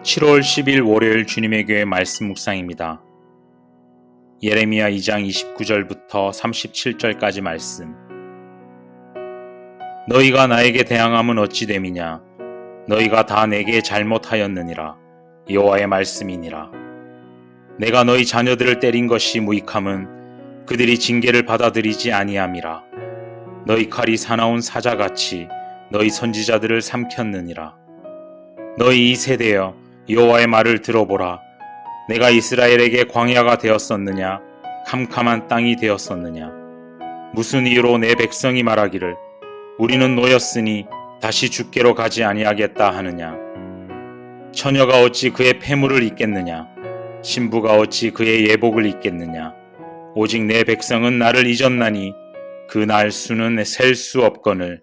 7월 10일 월요일 주님의 교회 말씀 묵상입니다. 예레미야 2장 29절부터 37절까지 말씀. 너희가 나에게 대항함은 어찌 됨이냐? 너희가 다 내게 잘못하였느니라. 여호와의 말씀이니라. 내가 너희 자녀들을 때린 것이 무익함은 그들이 징계를 받아들이지 아니함이라. 너희 칼이 사나운 사자같이 너희 선지자들을 삼켰느니라. 너희 이 세대여 여호와의 말을 들어보라. 내가 이스라엘에게 광야가 되었었느냐? 캄캄한 땅이 되었었느냐? 무슨 이유로 내 백성이 말하기를 우리는 노였으니 다시 죽게로 가지 아니하겠다 하느냐? 처녀가 어찌 그의 폐물을 입겠느냐? 신부가 어찌 그의 예복을 입겠느냐? 오직 내 백성은 나를 잊었나니 그 날 수는 셀 수 없거늘.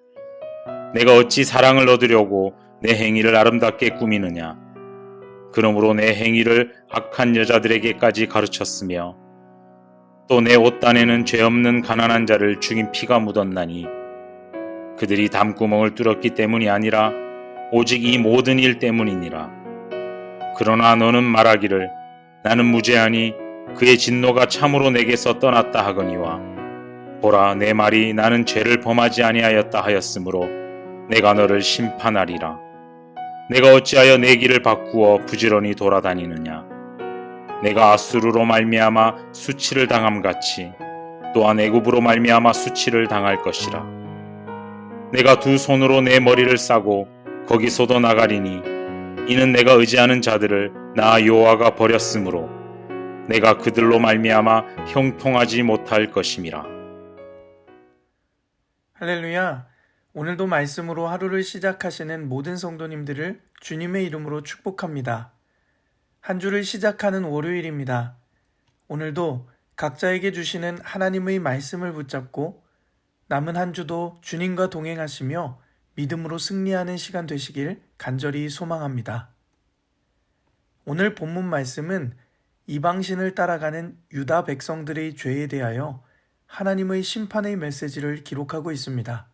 내가 어찌 사랑을 얻으려고 내 행위를 아름답게 꾸미느냐? 그러므로 내 행위를 악한 여자들에게까지 가르쳤으며 또 내 옷단에는 죄 없는 가난한 자를 죽인 피가 묻었나니 그들이 담구멍을 뚫었기 때문이 아니라 오직 이 모든 일 때문이니라. 그러나 너는 말하기를 나는 무죄하니 그의 진노가 참으로 내게서 떠났다 하거니와 보라 내 말이 나는 죄를 범하지 아니하였다 하였으므로 내가 너를 심판하리라. 내가 어찌하여 내 길을 바꾸어 부지런히 돌아다니느냐? 내가 아수르로 말미암아 수치를 당함같이 또한 애굽으로 말미암아 수치를 당할 것이라. 내가 두 손으로 내 머리를 싸고 거기서도 나가리니 이는 내가 의지하는 자들을 나 여호와가 버렸으므로 내가 그들로 말미암아 형통하지 못할 것임이라. 할렐루야! 오늘도 말씀으로 하루를 시작하시는 모든 성도님들을 주님의 이름으로 축복합니다. 한 주를 시작하는 월요일입니다. 오늘도 각자에게 주시는 하나님의 말씀을 붙잡고 남은 한 주도 주님과 동행하시며 믿음으로 승리하는 시간 되시길 간절히 소망합니다. 오늘 본문 말씀은 이방신을 따라가는 유다 백성들의 죄에 대하여 하나님의 심판의 메시지를 기록하고 있습니다.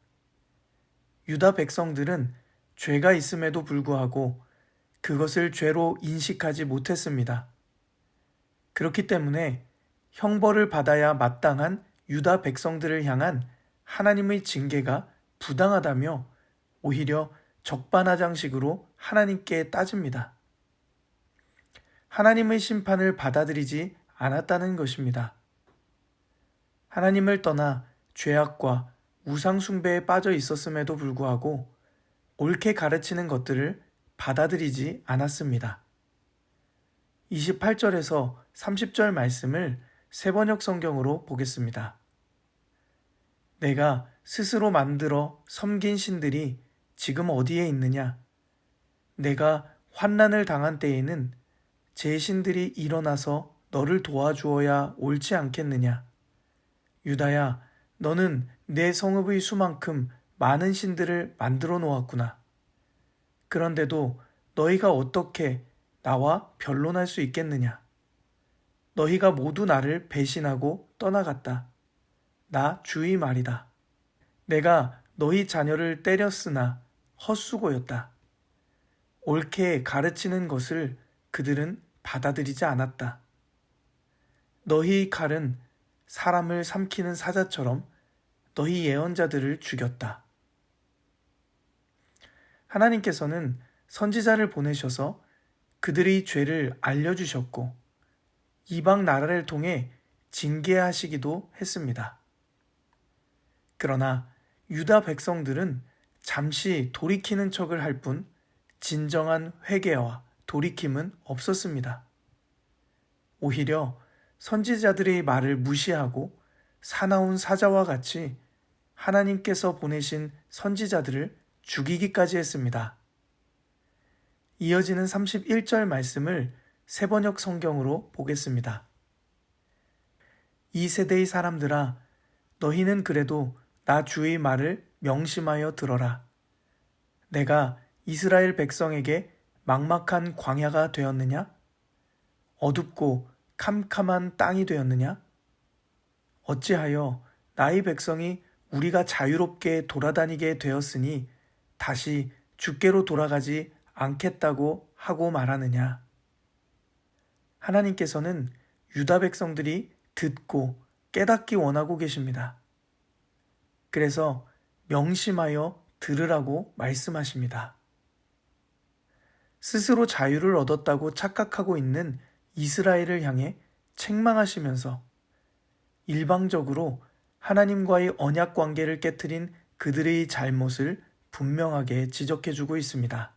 유다 백성들은 죄가 있음에도 불구하고 그것을 죄로 인식하지 못했습니다. 그렇기 때문에 형벌을 받아야 마땅한 유다 백성들을 향한 하나님의 징계가 부당하다며 오히려 적반하장식으로 하나님께 따집니다. 하나님의 심판을 받아들이지 않았다는 것입니다. 하나님을 떠나 죄악과 우상 숭배에 빠져 있었음에도 불구하고 옳게 가르치는 것들을 받아들이지 않았습니다. 28절에서 30절 말씀을 세번역 성경으로 보겠습니다. 내가 스스로 만들어 섬긴 신들이 지금 어디에 있느냐? 내가 환난을 당한 때에는 제 신들이 일어나서 너를 도와주어야 옳지 않겠느냐? 유다야, 너는 내 성읍의 수만큼 많은 신들을 만들어 놓았구나. 그런데도 너희가 어떻게 나와 변론할 수 있겠느냐? 너희가 모두 나를 배신하고 떠나갔다. 나 주의 말이다. 내가 너희 자녀를 때렸으나 헛수고였다. 옳게 가르치는 것을 그들은 받아들이지 않았다. 너희 칼은 사람을 삼키는 사자처럼 너희 예언자들을 죽였다. 하나님께서는 선지자를 보내셔서 그들의 죄를 알려주셨고 이방 나라를 통해 징계하시기도 했습니다. 그러나 유다 백성들은 잠시 돌이키는 척을 할 뿐 진정한 회개와 돌이킴은 없었습니다. 오히려 선지자들의 말을 무시하고 사나운 사자와 같이 하나님께서 보내신 선지자들을 죽이기까지 했습니다. 이어지는 31절 말씀을 세번역 성경으로 보겠습니다. 이 세대의 사람들아, 너희는 그래도 나 주의 말을 명심하여 들어라. 내가 이스라엘 백성에게 막막한 광야가 되었느냐? 어둡고 캄캄한 땅이 되었느냐? 어찌하여 나의 백성이 우리가 자유롭게 돌아다니게 되었으니 다시 주께로 돌아가지 않겠다고 하고 말하느냐? 하나님께서는 유다 백성들이 듣고 깨닫기 원하고 계십니다. 그래서 명심하여 들으라고 말씀하십니다. 스스로 자유를 얻었다고 착각하고 있는 이스라엘을 향해 책망하시면서 일방적으로 하나님과의 언약 관계를 깨트린 그들의 잘못을 분명하게 지적해주고 있습니다.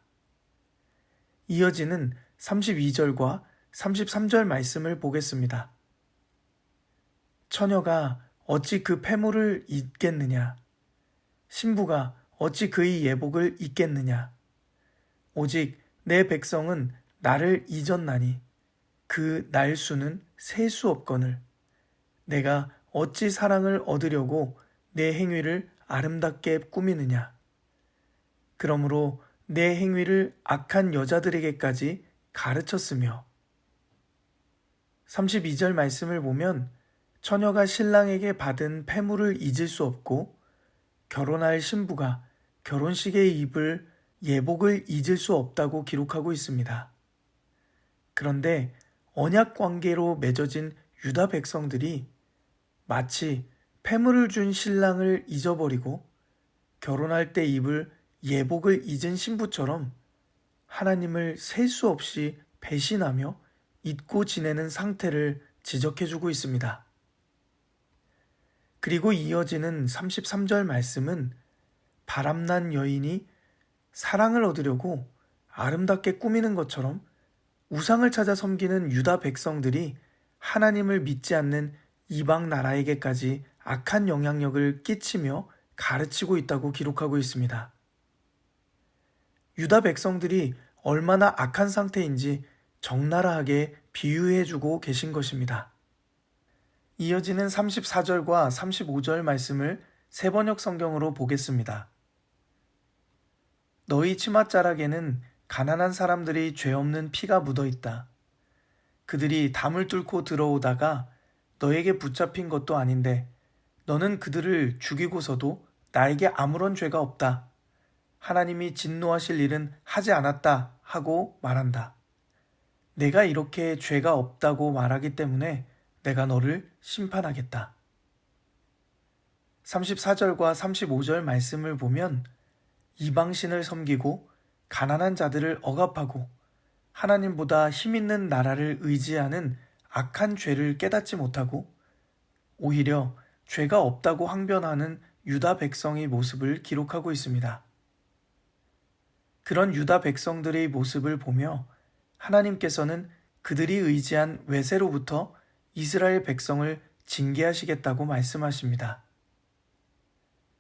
이어지는 32절과 33절 말씀을 보겠습니다. 처녀가 어찌 그 패물을 잊겠느냐? 신부가 어찌 그의 예복을 잊겠느냐? 오직 내 백성은 나를 잊었나니 그 날수는 셀 수 없거늘 내가 어찌 사랑을 얻으려고 내 행위를 아름답게 꾸미느냐? 그러므로 내 행위를 악한 여자들에게까지 가르쳤으며 32절 말씀을 보면 처녀가 신랑에게 받은 패물을 잊을 수 없고 결혼할 신부가 결혼식에 입을 예복을 잊을 수 없다고 기록하고 있습니다. 그런데 언약 관계로 맺어진 유다 백성들이 마치 패물을 준 신랑을 잊어버리고 결혼할 때 입을 예복을 잊은 신부처럼 하나님을 셀 수 없이 배신하며 잊고 지내는 상태를 지적해주고 있습니다. 그리고 이어지는 33절 말씀은 바람난 여인이 사랑을 얻으려고 아름답게 꾸미는 것처럼 우상을 찾아 섬기는 유다 백성들이 하나님을 믿지 않는 이방 나라에게까지 악한 영향력을 끼치며 가르치고 있다고 기록하고 있습니다. 유다 백성들이 얼마나 악한 상태인지 적나라하게 비유해주고 계신 것입니다. 이어지는 34절과 35절 말씀을 세번역 성경으로 보겠습니다. 너희 치맛자락에는 가난한 사람들이 죄 없는 피가 묻어 있다. 그들이 담을 뚫고 들어오다가 너에게 붙잡힌 것도 아닌데 너는 그들을 죽이고서도 나에게 아무런 죄가 없다. 하나님이 진노하실 일은 하지 않았다 하고 말한다. 내가 이렇게 죄가 없다고 말하기 때문에 내가 너를 심판하겠다. 34절과 35절 말씀을 보면 이방신을 섬기고 가난한 자들을 억압하고 하나님보다 힘있는 나라를 의지하는 악한 죄를 깨닫지 못하고 오히려 죄가 없다고 항변하는 유다 백성의 모습을 기록하고 있습니다. 그런 유다 백성들의 모습을 보며 하나님께서는 그들이 의지한 외세로부터 이스라엘 백성을 징계하시겠다고 말씀하십니다.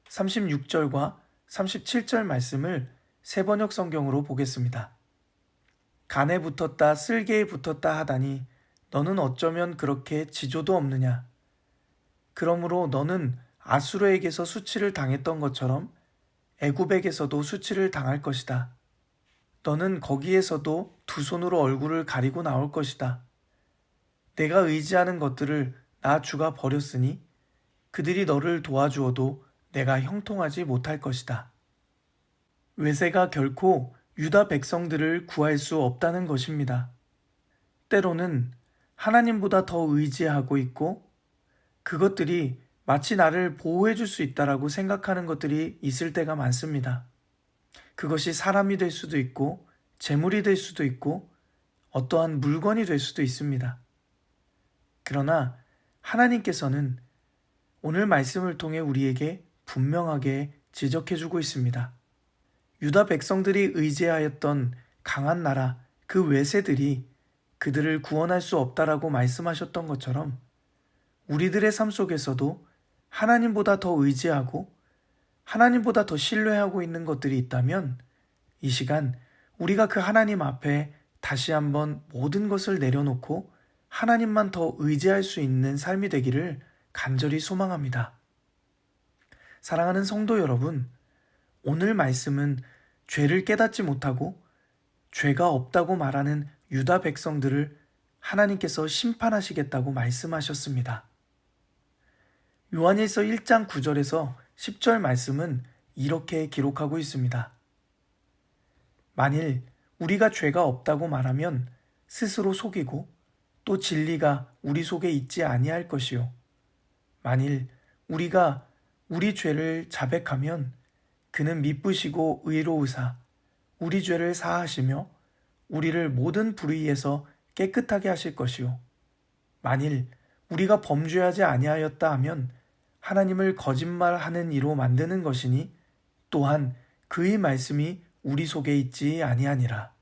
36절과 37절 말씀을 세번역 성경으로 보겠습니다. 간에 붙었다 쓸개에 붙었다 하다니 너는 어쩌면 그렇게 지조도 없느냐. 그러므로 너는 아수르에게서 수치를 당했던 것처럼 애굽에게서도 수치를 당할 것이다. 너는 거기에서도 두 손으로 얼굴을 가리고 나올 것이다. 내가 의지하는 것들을 나 주가 버렸으니 그들이 너를 도와주어도 내가 형통하지 못할 것이다. 외세가 결코 유다 백성들을 구할 수 없다는 것입니다. 때로는 하나님보다 더 의지하고 있고 그것들이 마치 나를 보호해 줄 수 있다라고 생각하는 것들이 있을 때가 많습니다. 그것이 사람이 될 수도 있고 재물이 될 수도 있고 어떠한 물건이 될 수도 있습니다. 그러나 하나님께서는 오늘 말씀을 통해 우리에게 분명하게 지적해주고 있습니다. 유다 백성들이 의지하였던 강한 나라, 그 외세들이 그들을 구원할 수 없다라고 말씀하셨던 것처럼 우리들의 삶 속에서도 하나님보다 더 의지하고 하나님보다 더 신뢰하고 있는 것들이 있다면 이 시간 우리가 그 하나님 앞에 다시 한번 모든 것을 내려놓고 하나님만 더 의지할 수 있는 삶이 되기를 간절히 소망합니다. 사랑하는 성도 여러분, 오늘 말씀은 죄를 깨닫지 못하고 죄가 없다고 말하는 유다 백성들을 하나님께서 심판하시겠다고 말씀하셨습니다. 요한일서 1장 9절에서 10절 말씀은 이렇게 기록하고 있습니다. 만일 우리가 죄가 없다고 말하면 스스로 속이고 또 진리가 우리 속에 있지 아니할 것이요. 만일 우리가 우리 죄를 자백하면 그는 미쁘시고 의로우사 우리 죄를 사하시며 우리를 모든 불의에서 깨끗하게 하실 것이요. 만일 우리가 범죄하지 아니하였다 하면 하나님을 거짓말하는 이로 만드는 것이니 또한 그의 말씀이 우리 속에 있지 아니하니라.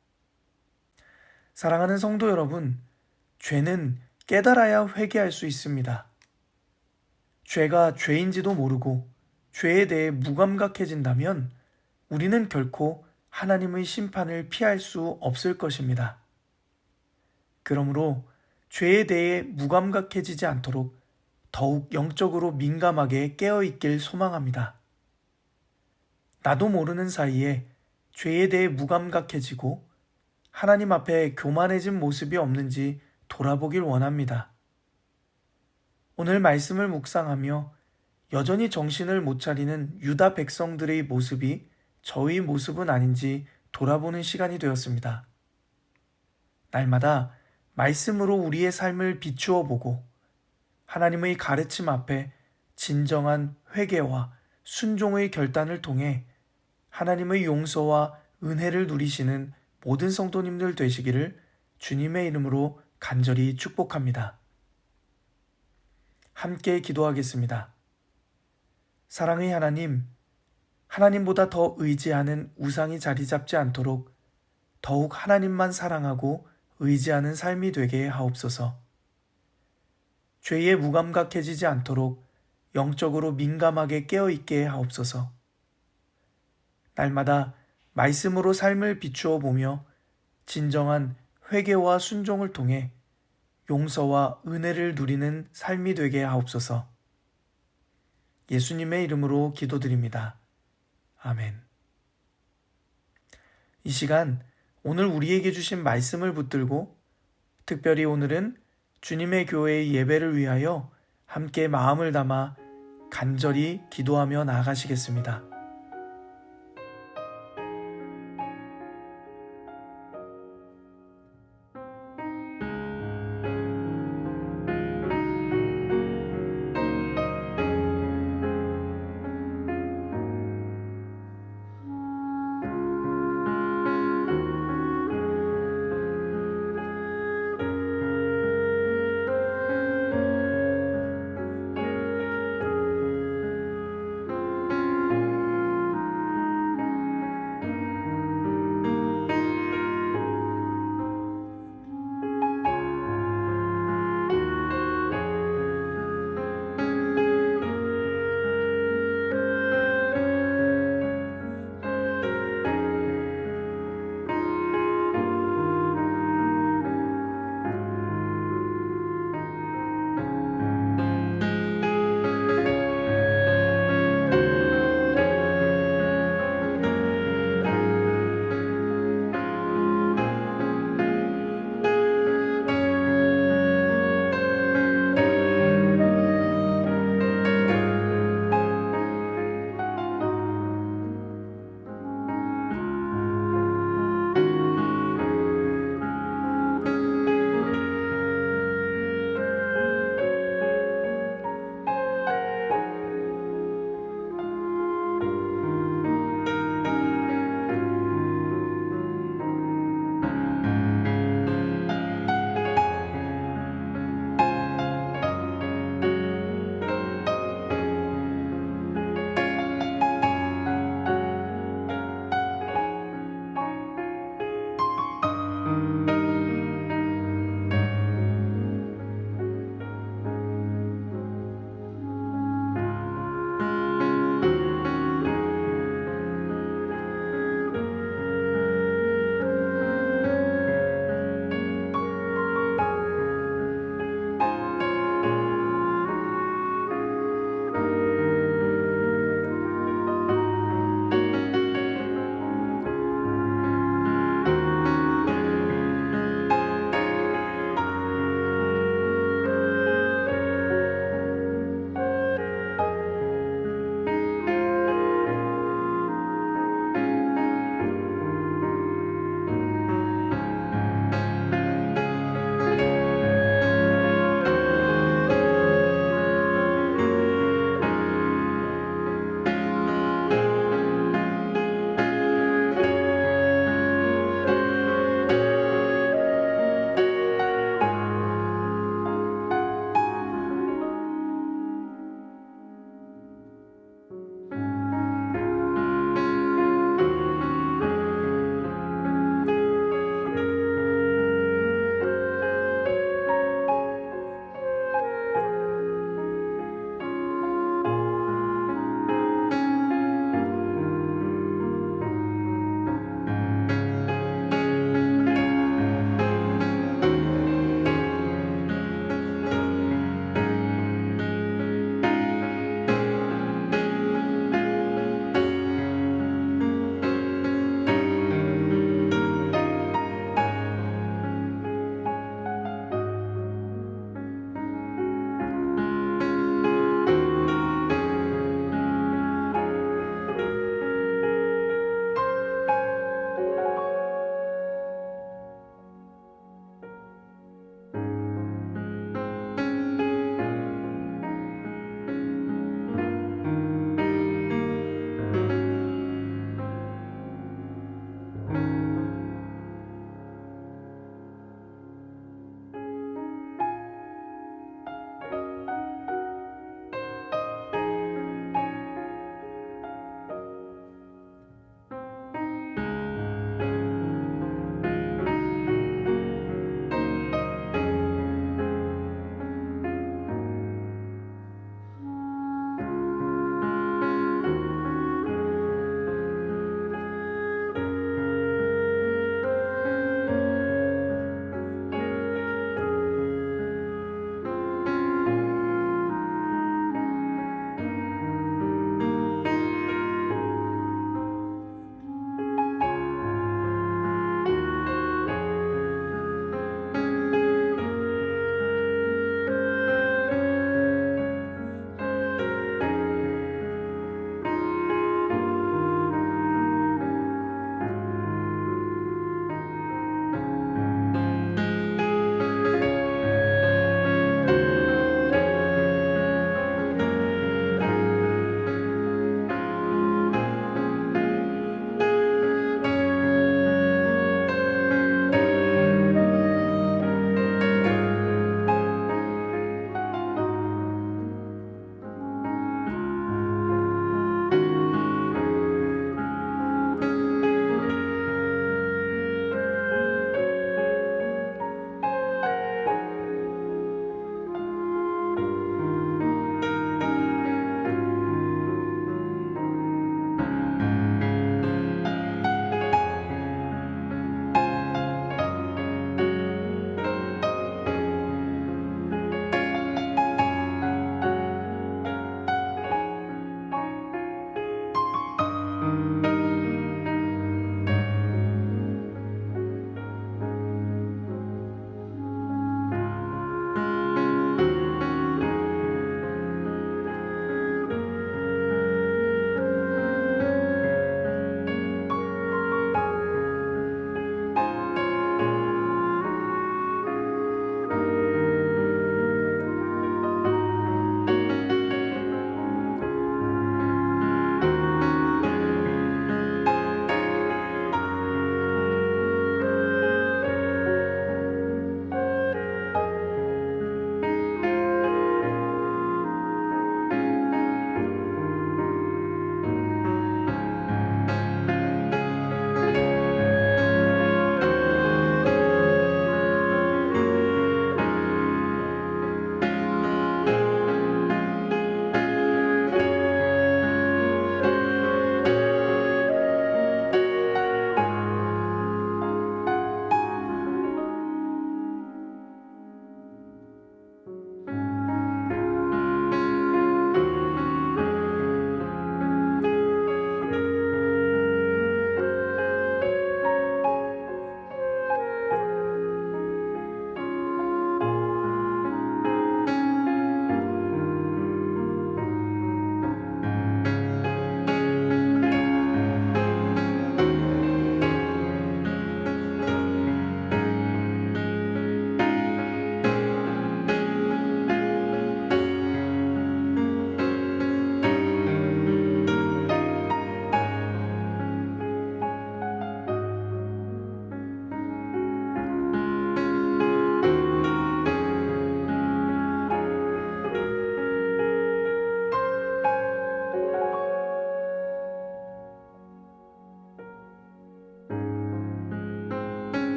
사랑하는 성도 여러분, 죄는 깨달아야 회개할 수 있습니다. 죄가 죄인지도 모르고 죄에 대해 무감각해진다면 우리는 결코 하나님의 심판을 피할 수 없을 것입니다. 그러므로 죄에 대해 무감각해지지 않도록 더욱 영적으로 민감하게 깨어있길 소망합니다. 나도 모르는 사이에 죄에 대해 무감각해지고 하나님 앞에 교만해진 모습이 없는지 돌아보길 원합니다. 오늘 말씀을 묵상하며 여전히 정신을 못 차리는 유다 백성들의 모습이 저의 모습은 아닌지 돌아보는 시간이 되었습니다. 날마다 말씀으로 우리의 삶을 비추어 보고 하나님의 가르침 앞에 진정한 회개와 순종의 결단을 통해 하나님의 용서와 은혜를 누리시는 모든 성도님들 되시기를 주님의 이름으로 간절히 축복합니다. 함께 기도하겠습니다. 사랑의 하나님, 하나님보다 더 의지하는 우상이 자리 잡지 않도록 더욱 하나님만 사랑하고 의지하는 삶이 되게 하옵소서. 죄에 무감각해지지 않도록 영적으로 민감하게 깨어있게 하옵소서. 날마다 말씀으로 삶을 비추어 보며 진정한 회개와 순종을 통해 용서와 은혜를 누리는 삶이 되게 하옵소서. 예수님의 이름으로 기도드립니다. 아멘. 이 시간 오늘 우리에게 주신 말씀을 붙들고 특별히 오늘은 주님의 교회의 예배를 위하여 함께 마음을 담아 간절히 기도하며 나아가시겠습니다.